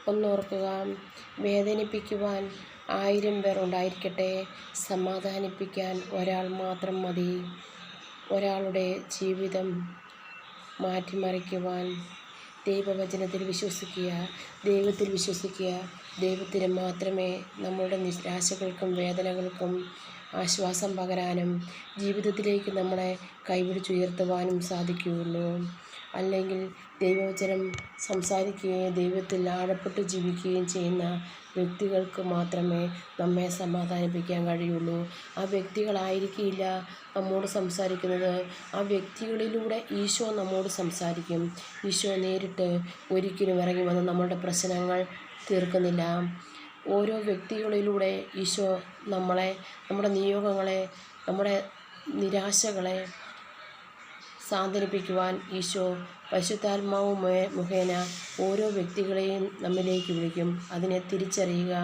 ഒന്നോർക്കുക. വേദനിപ്പിക്കുവാൻ 1000 പേർ ഉണ്ടായിരിക്കട്ടെ, സമാധാനിപ്പിക്കാൻ ഒരാൾ മാത്രം മതി. ഒരാളുടെ ജീവിതം മാറ്റിമറിക്കുവാൻ ദൈവവചനത്തിൽ വിശ്വസിക്കുക, ദൈവത്തിൽ വിശ്വസിക്കുക. ദൈവത്തിന് മാത്രമേ നമ്മളുടെ നിരാശകൾക്കും വേദനകൾക്കും ആശ്വാസം പകരാനും ജീവിതത്തിലേക്ക് നമ്മളെ കൈപിടിച്ചുയർത്തുവാനും സാധിക്കുകയുള്ളൂ. അല്ലെങ്കിൽ ദൈവവചനം സംസാരിക്കുകയും ദൈവത്തിൽ ആഴപ്പെട്ട് ജീവിക്കുകയും ചെയ്യുന്ന വ്യക്തികൾക്ക് മാത്രമേ നമ്മെ സമാധാനിപ്പിക്കാൻ കഴിയുള്ളൂ. ആ വ്യക്തികളായിരിക്കില്ല നമ്മോട് സംസാരിക്കുന്നത്. ആ വ്യക്തികളിലൂടെ ഈശോ നമ്മോട് സംസാരിക്കും. ഈശോ നേരിട്ട് ഒരിക്കലും ഇറങ്ങി വന്ന് നമ്മളുടെ പ്രശ്നങ്ങൾ തീർക്കുന്നില്ല. ഓരോ വ്യക്തികളിലൂടെ ഈശോ നമ്മളെ, നമ്മുടെ നിയോഗങ്ങളെ, നമ്മുടെ നിരാശകളെ സാന്ത്വനിപ്പിക്കുവാൻ ഈശോ പരിശുദ്ധാത്മാവ് മുഖേന ഓരോ വ്യക്തികളെയും നമ്മിലേക്ക് വിളിക്കും. അതിനെ തിരിച്ചറിയുക.